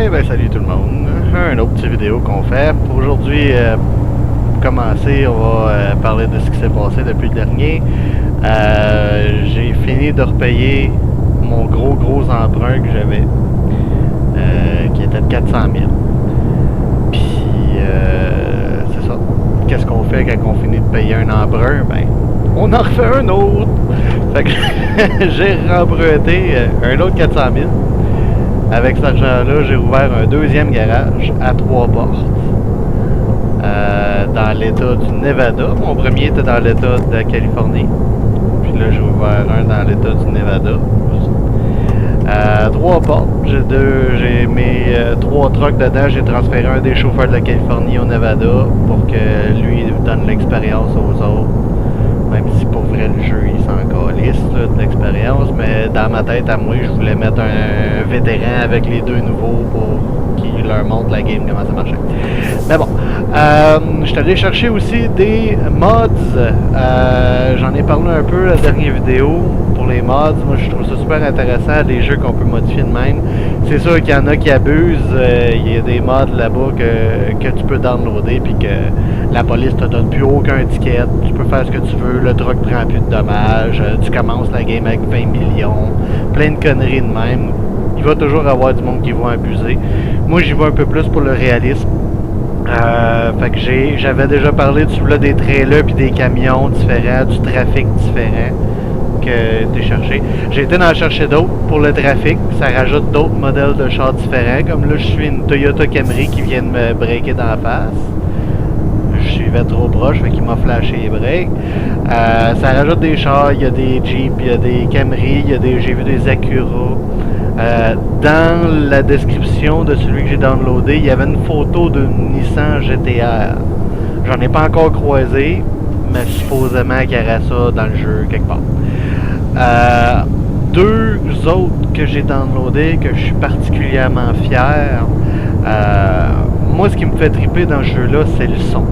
ben salut tout le monde. Un autre petite vidéo qu'on fait. Aujourd'hui, pour commencer, on va parler de ce qui s'est passé depuis le dernier. J'ai fini de repayer mon gros emprunt que j'avais, qui était de 400 000. Puis, c'est ça. Qu'est-ce qu'on fait quand on finit de payer un emprunt? Ben, on en refait un autre. Fait que j'ai remprunté un autre 400 000. Avec cet argent-là, j'ai ouvert un deuxième garage à 3 portes dans l'État du Nevada. Mon premier était dans l'État de la Californie. Puis là, j'ai ouvert un dans l'État du Nevada. 3 portes. J'ai mes 3 trucks dedans. J'ai transféré un des chauffeurs de la Californie au Nevada pour que lui donne l'expérience aux autres. Même si pour vrai le jeu il s'en calisse de l'expérience, mais dans ma tête à moi je voulais mettre un vétéran avec les deux nouveaux pour qu'il leur montre la game comment ça marchait. Mais bon, je suis allé chercher aussi des mods. J'en ai parlé un peu la dernière vidéo pour les mods. Moi je trouve ça super intéressant, des jeux qu'on peut modifier de même. C'est sûr qu'il y en a qui abusent. Il y a des mods là-bas que tu peux downloader puis que la police te donne plus aucun ticket. Tu peux faire ce que tu veux, le truck prend plus de dommages, tu commences la game avec 20 millions, plein de conneries de même. Il va toujours avoir du monde qui va abuser. Moi j'y vais un peu plus pour le réalisme. Fait que j'avais déjà parlé des trailers puis des camions différents, du trafic différent que t'es cherché. J'ai été en chercher d'autres pour le trafic, ça rajoute d'autres modèles de chars différents, comme là je suis une Toyota Camry qui vient de me breaker dans la face. Je suivais trop proche, fait qu'il m'a flashé les breaks. Ça rajoute des chars, il y a des Jeeps, il y a des Camry, j'ai vu des Acura. Dans la description de celui que j'ai downloadé, il y avait une photo d'une Nissan GTR. J'en ai pas encore croisé, mais supposément qu'il y aurait ça dans le jeu quelque part. Deux autres que j'ai downloadés, que je suis particulièrement fier. Moi, ce qui me fait triper dans ce jeu-là, c'est le son.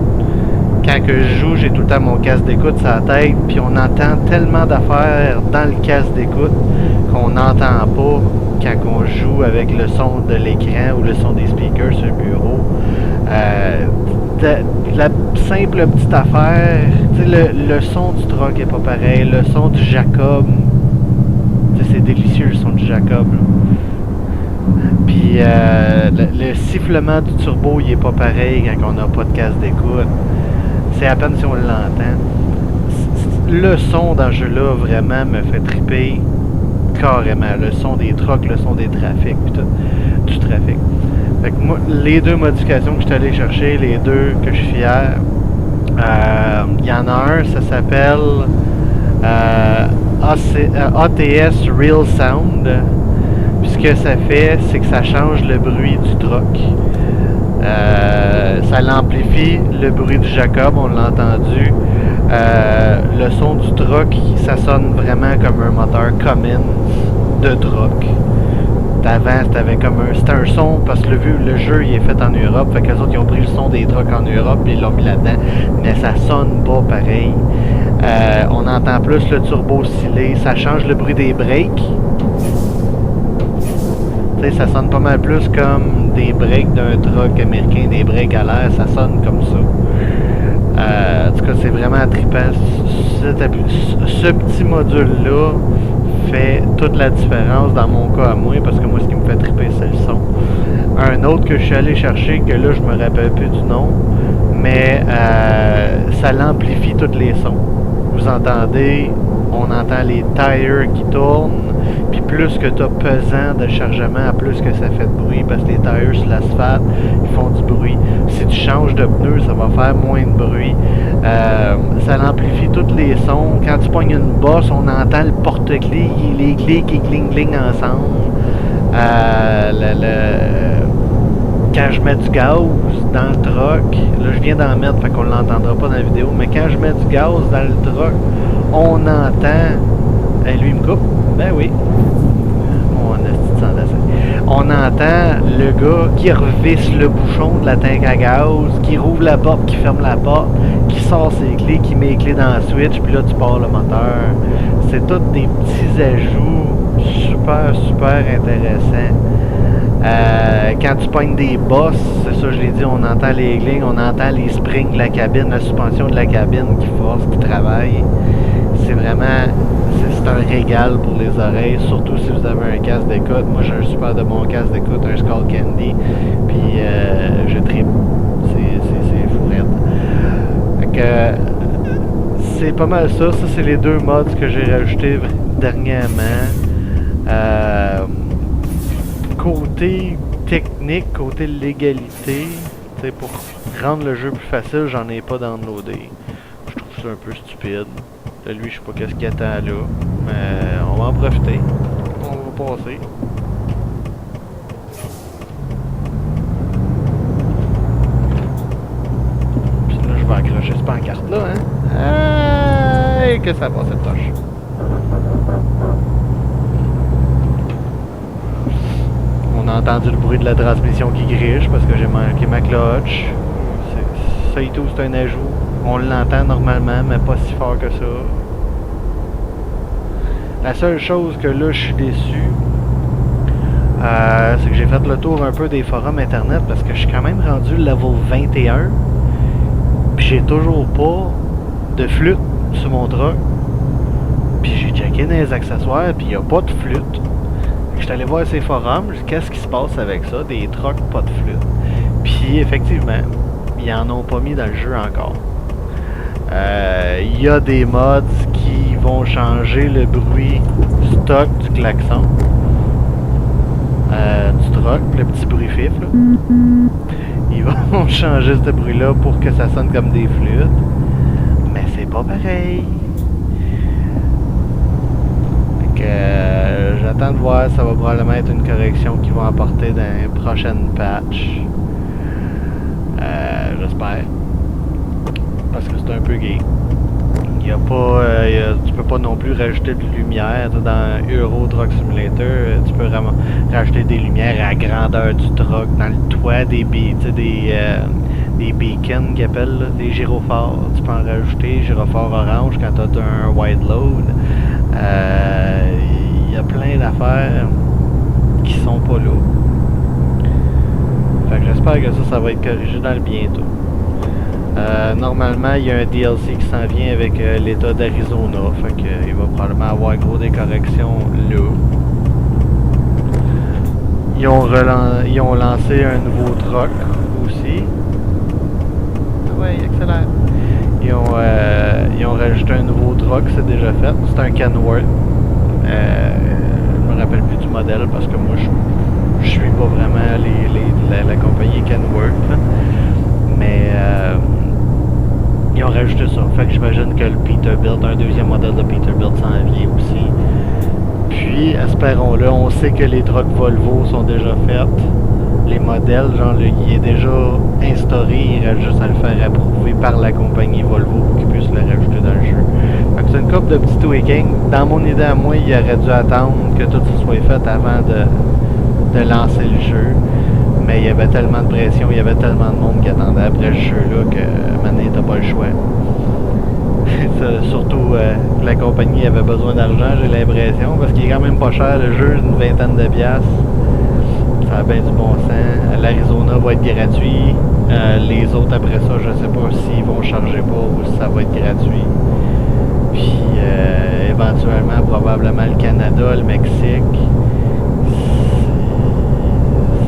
Quand que je joue, j'ai tout le temps mon casque d'écoute sur la tête, puis on entend tellement d'affaires dans le casque d'écoute qu'on n'entend pas quand on joue avec le son de l'écran ou le son des speakers sur le bureau. La simple petite affaire, le son du truck est pas pareil, le son du Jacob, c'est délicieux le son du Jacob. Là. Puis le sifflement du turbo, il est pas pareil quand on n'a pas de casque d'écoute. C'est à peine si on l'entend. Le son dans ce jeu-là vraiment me fait triper carrément. Le son des trucks, le son des trafics, puis tout, du trafic. Fait que moi, les deux modifications que je suis allé chercher, les deux que je suis fier, il y en a un, ça s'appelle ATS Real Sound. Puis ce que ça fait, c'est que ça change le bruit du truck. Ça l'amplifie, le bruit du Jacob, on l'a entendu. Le son du truck, ça sonne vraiment comme un moteur Cummins de truck. D'avant, c'était un son, parce que le jeu il est fait en Europe, fait que les autres ils ont pris le son des trucks en Europe et ils l'ont mis là-dedans, mais ça sonne pas pareil. On entend plus le turbo scellé, ça change le bruit des breaks. Ça sonne pas mal plus comme des breaks d'un truck américain, des breaks à l'air, ça sonne comme ça. En tout cas, c'est vraiment trippant. Ce petit module-là fait toute la différence dans mon cas à moi, parce que moi, ce qui me fait tripper, c'est le son. Un autre que je suis allé chercher, que là, je me rappelle plus du nom, mais ça l'amplifie tous les sons. Vous entendez, on entend les tires qui tournent, puis plus que tu as pesant de chargement, plus que ça fait de bruit, parce que les tires sur l'asphalte, ils font du bruit. Si tu changes de pneu, ça va faire moins de bruit. Ça l'amplifie tous les sons. Quand tu pognes une bosse, on entend le porte-clés, les clés qui cling-cling ensemble. Quand je mets du gaz dans le truck, là je viens d'en mettre, fait qu'on l'entendra pas dans la vidéo, mais quand je mets du gaz dans le truck, on entend... Hey, lui il me coupe? Ben oui. On entend le gars qui revisse le bouchon de la tank à gaz, qui rouvre la porte, qui ferme la porte, qui sort ses clés, qui met les clés dans la switch, puis là tu pars le moteur. C'est tous des petits ajouts super intéressants. quand tu pognes des bosses, c'est ça je l'ai dit, on entend les lignes, on entend les springs de la cabine, la suspension de la cabine qui force, qui travaille. C'est vraiment, c'est un régal pour les oreilles, surtout si vous avez un casque d'écoute. Moi j'ai un super de bon casque d'écoute, un Skull Candy, puis je tripe. C'est fourette. Fait que c'est pas mal ça. Ça c'est les deux mods que j'ai rajoutés dernièrement. Côté technique, côté légalité, pour rendre le jeu plus facile, j'en ai pas downloadé. Je trouve ça un peu stupide. Là, lui, je sais pas qu'est-ce qu'il attend là, mais on va en profiter. On va passer. Puis là, je vais accrocher cette pancarte là, hein. Hey, que ça passe cette tâche. On a entendu le bruit de la transmission qui griche parce que j'ai manqué ma clutch. Ça et tout, c'est un ajout. On l'entend normalement, mais pas si fort que ça. La seule chose que là, je suis déçu, c'est que j'ai fait le tour un peu des forums internet parce que je suis quand même rendu level 21. Puis j'ai toujours pas de flûte sur mon truck. Puis j'ai checké dans les accessoires, puis il n'y a pas de flûte. Je suis allé voir ces forums, qu'est-ce qui se passe avec ça, des trucks pas de flûte. Puis effectivement, ils en ont pas mis dans le jeu encore. Il y a des mods qui vont changer le bruit stock du klaxon, du truck, le petit bruit fif là. Ils vont changer ce bruit là pour que ça sonne comme des flûtes, mais c'est pas pareil. J'attends de voir, ça va probablement être une correction qu'ils vont apporter dans les prochaines patchs. J'espère. Parce que c'est un peu gay. Il y a pas, tu peux pas non plus rajouter de lumière. Dans Euro Truck Simulator, tu peux vraiment rajouter des lumières à la grandeur du truck, dans le toit, des beacons qu'ils appellent, là, des gyrophares. Tu peux en rajouter, gyrophare orange quand tu as un wide load. Il y a plein d'affaires qui sont pas là. Fait que j'espère que ça va être corrigé dans le bientôt. Normalement, il y a un DLC qui s'en vient avec l'État d'Arizona. Fait que il va probablement avoir gros des corrections là. Ils ont lancé un nouveau truck aussi. Ouais, excellent. Ils ont rajouté un nouveau truck, c'est déjà fait. C'est un Kenworth. Je me rappelle plus du modèle parce que moi je suis pas vraiment la compagnie Kenworth. Mais ils ont rajouté ça. Fait que j'imagine que le Peterbilt, un deuxième modèle de Peterbilt s'en vient aussi. Puis, espérons-le, on sait que les trucks Volvo sont déjà faites. Les modèles, genre, il est déjà instauré, il reste juste à le faire approuver par la compagnie Volvo pour qu'ils puissent le rajouter dans le jeu. Fait que c'est une couple de petits tweakings. Dans mon idée à moi, il aurait dû attendre que tout ça soit fait avant de lancer le jeu. Mais il y avait tellement de pression, il y avait tellement de monde qui attendait après ce jeu-là que maintenant, t'as pas le choix. Surtout la compagnie avait besoin d'argent, j'ai l'impression, parce qu'il est quand même pas cher le jeu, une vingtaine de piastres. Ça a bien du bon sens. L'Arizona va être gratuit. Les autres après ça, je sais pas s'ils vont charger pas ou si ça va être gratuit. Puis éventuellement, probablement le Canada, le Mexique.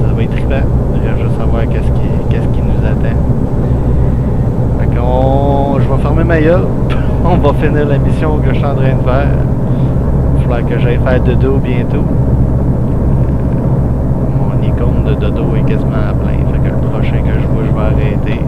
Ça va être trippant. Je veux juste savoir qu'est-ce qui nous attend. Fait que je vais fermer ma gueule. On va finir la mission que je suis en train de faire. Il va falloir que j'aille faire dodo bientôt. Mon icône de dodo est quasiment à plein. Fait que le prochain que je vois, je vais arrêter.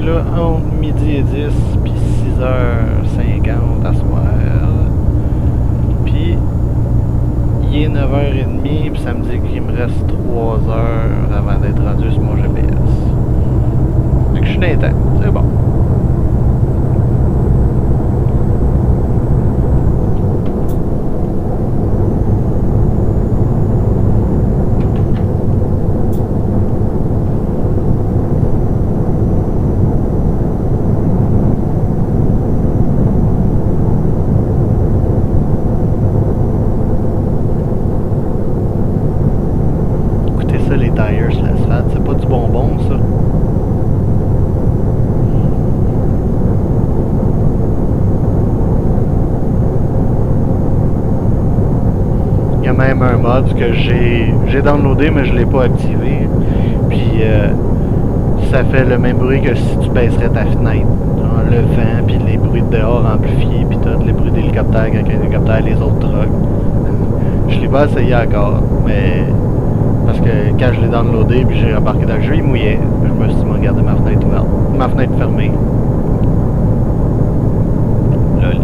Là entre midi et 10 puis 6h50 à soir. Puis il est 9h30 puis ça me dit qu'il me reste 3 heures avant d'être rendu sur mon GPS. Fait que je suis dans les temps, c'est bon. C'est pas du bonbon, ça. Il y a même un mod que j'ai downloadé, mais je l'ai pas activé. Puis ça fait le même bruit que si tu baisserais ta fenêtre. Genre, le vent, puis les bruits de dehors amplifiés, puis tout, les bruits d'hélicoptère quand un hélicoptère, les autres trucks. Je l'ai pas essayé encore, mais parce que quand je l'ai downloadé puis j'ai embarqué dans le jeu, il mouillait. Je me suis dit, regarder ma fenêtre ouverte. Ma fenêtre fermée. Lol.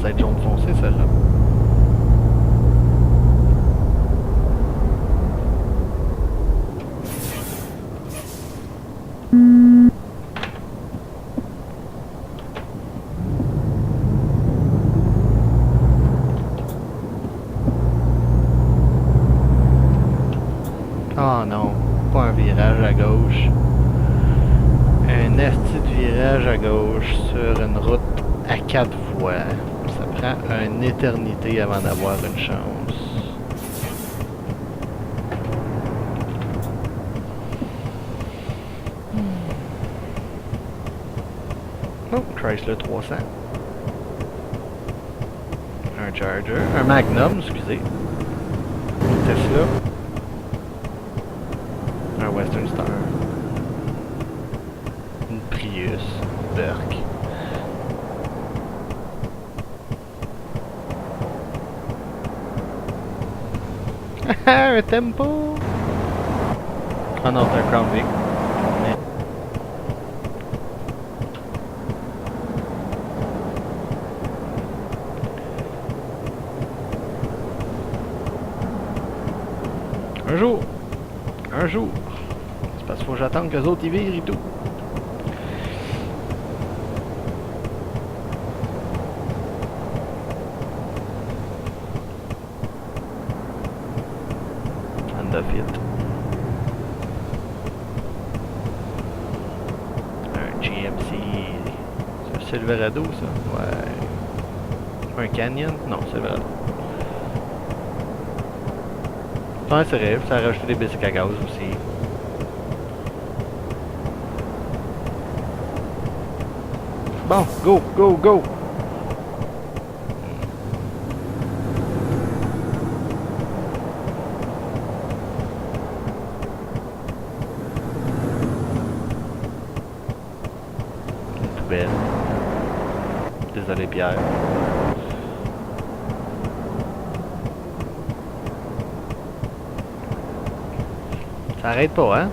Ça va être jaune foncé, celle-là. Oh non, pas un virage à gauche. Un esti de virage à gauche sur une route à 4 voies. Ça prend une éternité avant d'avoir une chance. Oh, Chrysler 300. Un Charger. Un Magnum, excusez. Un Tesla. Un Western Star. Une Prius. Burk. Un Tempo. Ah non, c'est un Crown Vic. Mais... Un jour! Un jour! C'est parce qu'il faut que j'attende qu'eux autres y virent et tout. Honda Fit. Un GMC. C'est un Silverado ça? Ouais. Un Canyon? Non, Silverado. Ouais, c'est vrai, ça a rajouté des bicycles à gaz aussi. Bon, go, go, go! Une poubelle. Désolé, Pierre. Ça arrête pas, hein?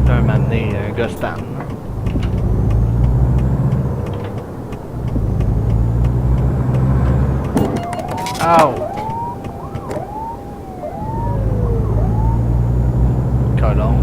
Un m'amener un Gostan. Ow! Colon.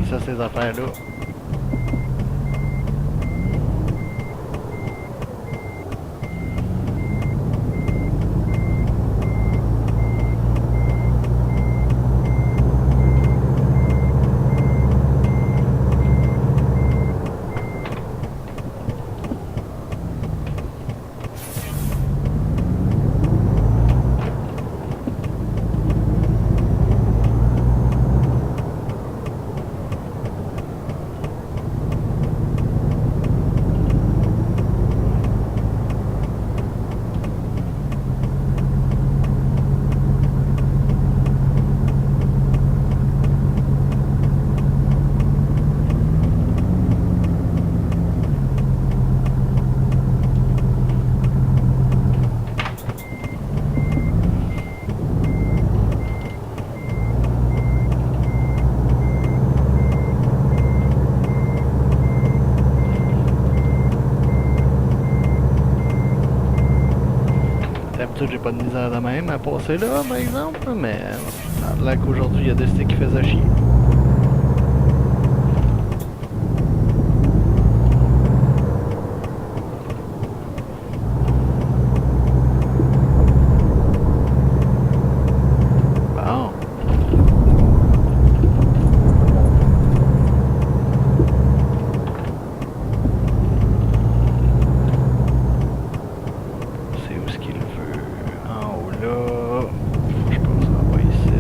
ça, ces affaires-là. D'habitude, j'ai pas de misère de même à passer là, par exemple, mais là qu'aujourd'hui, il y a des sticks qui faisaient chier. Bon. C'est où ce qu'il veut? En haut là. Je pense qu'on va ici.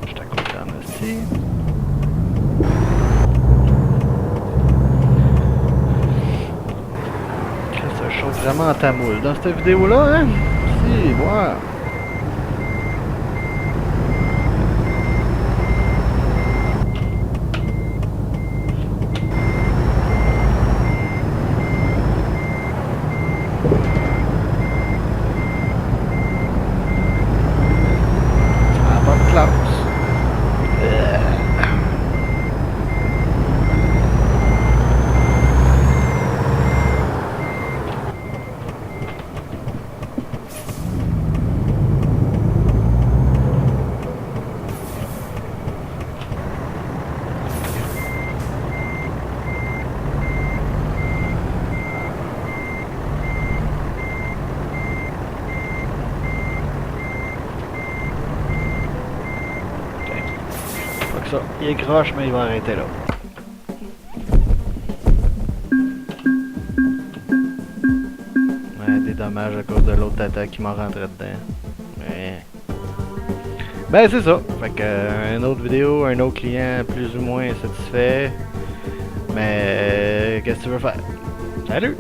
Je suis à côté en esti. Ça chauffe vraiment à ta moule dans cette vidéo-là, hein? Si, voilà. Ah, bonne classe. Fait que ça, il est croche, mais il va arrêter là. Ouais, des dommages à cause de l'autre tata qui m'a rentré dedans. Mais... Ben c'est ça. Fait que une autre vidéo, un autre client plus ou moins satisfait. Mais qu'est-ce que tu veux faire? Salut!